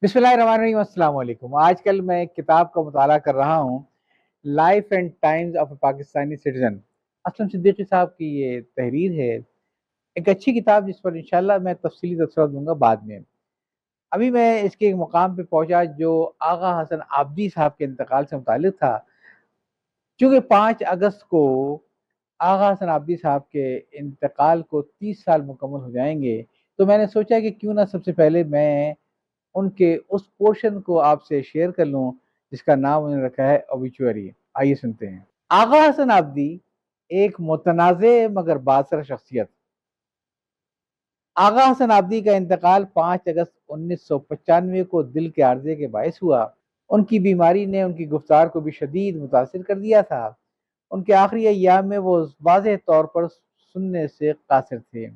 बिस्मिल्लाहिर्रहमानिर्रहीम, अस्सलाम वालेकुम। आजकल मैं एक किताब का मुताला कर रहा हूँ, life and times of A Pakistani citizen. Aslam Siddiqui साहब की ये तहरीर है। एक अच्छी किताब जिस पर इंशाल्लाह मैं तफसीली तबसरा दूंगा बाद में। अभी मैं इसके एक मुकाम पे पहुंचा जो आगा हसन आबदी साहब के इंतकाल से मुतालिक था। चूँकि 5 अगस्त को आगा हसन आबदी साहब के इंतकाल को 30 साल मुकम्मल हो जाएंगे, तो मैंने सोचा कि क्यों ना सबसे पहले मैं उनके उस पोर्शन को आपसे शेयर कर लूं जिसका नाम उन्होंने रखा है ओबिचुअरी। आइए सुनते हैं। आगा हसन आबदी एक मुतनाज़े मगर बासर शख्सियत। आगा हसन आबदी का इंतकाल 5 अगस्त 1995 को दिल के आर्जे के बायस हुआ। उनकी बीमारी ने उनकी गुफ्तार को भी शदीद मुतासिर कर दिया था। उनके आखिरी अय्याम में वो वाज़ेह तौर पर सुनने से कासिर थे।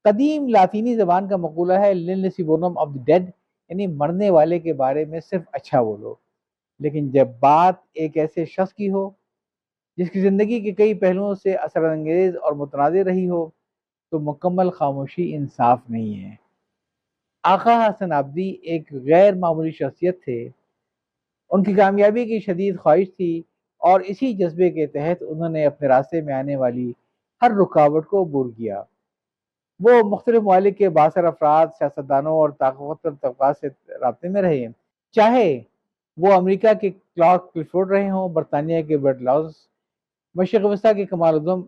कदीम लातीनी जबान का मकूला है लिनसिबोनम ऑफ द डेड, यानी मरने वाले के बारे में सिर्फ अच्छा बोलो। लेकिन जब बात एक ऐसे शख्स की हो जिसकी जिंदगी के कई पहलुओं से असरअंगेज और मुतनाज़िर रही हो, तो मुकम्मल खामोशी इंसाफ नहीं है। आका हसन आबदी एक गैर मामूली शख्सियत थे। उनकी कामयाबी की शदीद ख्वाहिश थी और इसी जज्बे के तहत उन्होंने अपने रास्ते में आने वाली हर रुकावट को अबूर किया। वो मुख्तलिफ ममालिक के बासर अफराद, सियासतदानों और ताकतवर तबका से राब्ते में रहे। चाहे वो अमेरिका के क्लार्क क्लिफोर्ड रहे हों, बरतानिया के बर्ट लाउस, मशरक़ वस्ता के कमाल उज़्ज़म,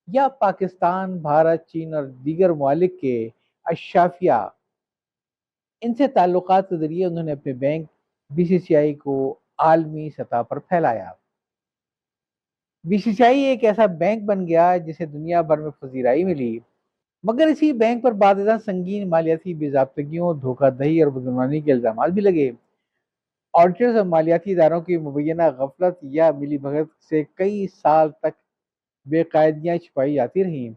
या पाकिस्तान, भारत, चीन और दीगर ममालिक के अशाफिया। इनसे ताल्लुकात के जरिए उन्होंने अपने बैंक बीसीसीआई को आलमी सतह पर फैलाया। बीसीसीआई एक ऐसा बैंक बन गया जिसे दुनिया भर में पजीराई मिली, मगर इसी बैंक पर बादशाह संगीन मालियाती बेज़ाब्तगियों, धोखाधड़ी और बदनवानी के इल्जाम भी लगे। ऑडिटर्स और मालियाती इदारों की मुबैना गफलत या मिली भगत से कई साल तक बेकायदियाँ छिपाई जाती रहीं।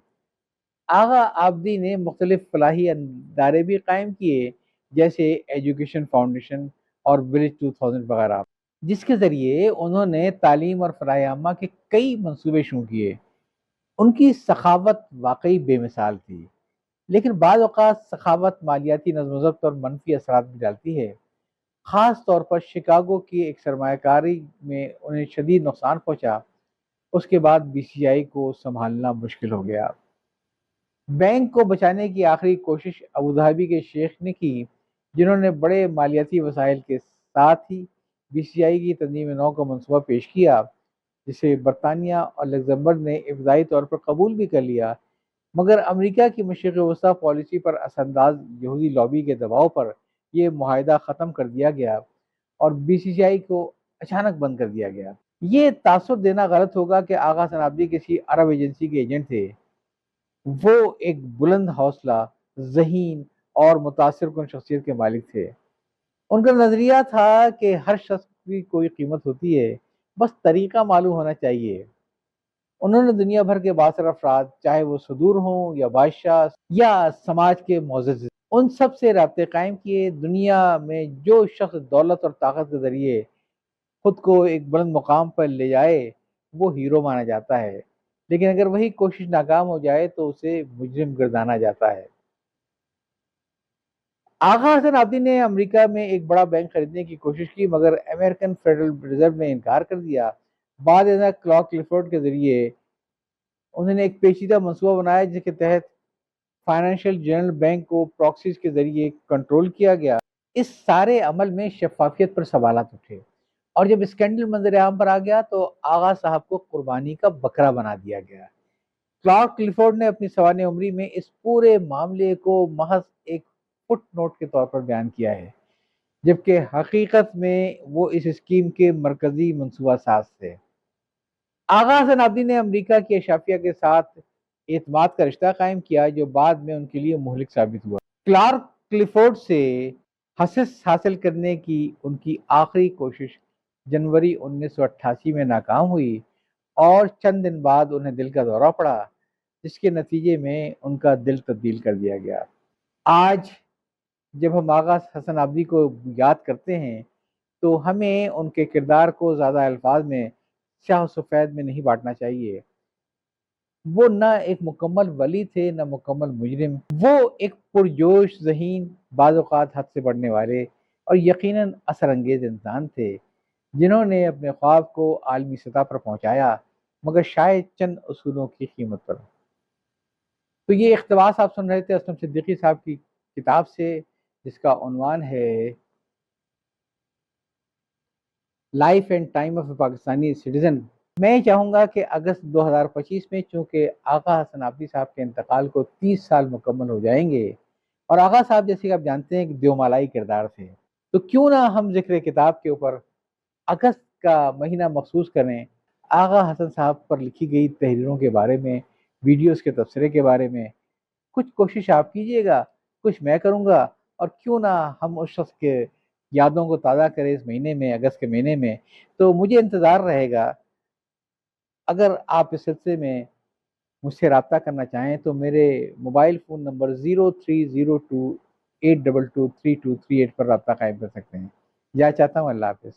आगा आबदी ने मुख्तलिफ फलाही इदारे भी कायम किए, जैसे एजुकेशन फाउंडेशन और विलेज 2000 वगैरह, जिसके ज़रिए उन्होंने तालीम और फलाह के कई मंसूबे शुरू किए। उनकी सखावत वाकई बेमिसाल थी, लेकिन बाद औक़ात सखावत मालियाती नज़्म-ओ-ज़ब्त और मनफी असरात भी डालती है। ख़ास तौर पर शिकागो की एक सरमायाकारी में उन्हें शदीद नुकसान पहुंचा। उसके बाद बीसीसीआई को संभालना मुश्किल हो गया। बैंक को बचाने की आखिरी कोशिश अबू धाबी के शेख ने की, जिन्होंने बड़े मालियाती वसाइल के साथ ही बीसीसीआई की तंजीम नौ का मनसूबा पेश किया, जिसे बरतानिया और लग्जमबर्ग ने इब्तदाई तौर पर कबूल भी कर लिया। मगर अमेरिका की मशरिक़ वस्ती पॉलिसी पर असरअंदाज यहूदी लॉबी के दबाव पर यह मुआहदा ख़त्म कर दिया गया और बीसीसीआई को अचानक बंद कर दिया गया। ये तासुर देना गलत होगा कि आगा सनाब्दी किसी अरब एजेंसी के एजेंट थे। वो एक बुलंद हौसला, ज़हीन और मुतासिर कुन शख्सियत के मालिक थे। उनका नज़रिया था कि हर शख्स की कोई कीमत होती है, बस तरीका मालूम होना चाहिए। उन्होंने दुनिया भर के बासर अफराद, चाहे वो सुदूर हों या बादशाह या समाज के मोअज़्ज़ज़, उन सब से राब्ते कायम किए। दुनिया में जो शख्स दौलत और ताकत के जरिए खुद को एक बुलंद मुकाम पर ले जाए, वो हीरो माना जाता है। लेकिन अगर वही कोशिश नाकाम हो जाए तो उसे मुजरिम गर्दाना जाता है। आगा हसन आबदी ने अमेरिका में एक बड़ा बैंक खरीदने की कोशिश की, मगर अमेरिकन फेडरल रिजर्व ने इनकार कर दिया। बाद में क्लार्क क्लिफोर्ड के जरिए उन्होंने एक पेचीदा मनसूबा बनाया, जिसके तहत फाइनेंशियल जनरल बैंक को प्रॉक्सीज के जरिए कंट्रोल किया गया। इस सारे अमल में शफाफियत पर सवालात उठे और जब स्कैंडल मंजर आम पर आ गया तो आगा साहब को कुर्बानी का बकरा बना दिया गया। क्लार्क क्लिफोर्ड ने अपनी सवाने उम्री में इस पूरे मामले को महज एक फुट नोट के तौर पर बयान किया है, जबकि हकीकत में वो इस स्कीम के मरकजी मनसूबा साज थे। आगा हसन आबदी ने अमेरिका की अशाफिया के साथ एतमाद का रिश्ता कायम किया, जो बाद में उनके लिए मुहलिक साबित हुआ। क्लार्क क्लिफोर्ड से हसस हासिल करने की उनकी आखिरी कोशिश जनवरी 1988 में नाकाम हुई और चंद दिन बाद उन्हें दिल का दौरा पड़ा, जिसके नतीजे में उनका दिल तब्दील कर दिया गया। आज जब हम आगा हसन आबदी को याद करते हैं, तो हमें उनके किरदार को ज़्यादा अल्फाज में स्याह सफ़ेद में नहीं बांटना चाहिए। वो न एक मुकम्मल वली थे, न मुकम्मल मुजरिम। वो एक पुरजोश, ज़हीन, बाज़ औक़ात हद से बढ़ने वाले اور یقیناً اثر انگیز انسان تھے جنہوں نے اپنے خواب کو عالمی سطح پر پہنچایا، مگر شاید چند اصولوں کی قیمت پر۔ تو یہ اقتباس آپ سن رہے تھے اسلم صدیقی صاحب کی کتاب سے، جس کا عنوان ہے life and time of a Pakistani citizen. میں چاہوں گا کہ اگست 2025 میں چونکہ آقا حسن آبدی صاحب کے انتقال کو 30 سال مکمل ہو جائیں گے، اور آقا صاحب جیسے کہ آپ جانتے ہیں کہ دیومالائی کردار تھے، تو کیوں نہ ہم ذکر کتاب کے اوپر اگست کا مہینہ مخصوص کریں آغا حسن صاحب پر لکھی گئی تحریروں کے بارے میں، ویڈیوز کے تبصرے کے بارے میں۔ کچھ کوشش آپ کیجئے گا، کچھ میں کروں گا، اور کیوں نہ ہم اس شخص کے یادوں کو تازہ کریں اس مہینے میں، اگست کے مہینے میں۔ تو مجھے انتظار رہے گا، اگر آپ اس سلسلے میں مجھ سے رابطہ کرنا چاہیں تو میرے موبائل فون نمبر 030282223238 پر رابطہ قائم کر سکتے ہیں۔ یا چاہتا ہوں، اللہ حافظ۔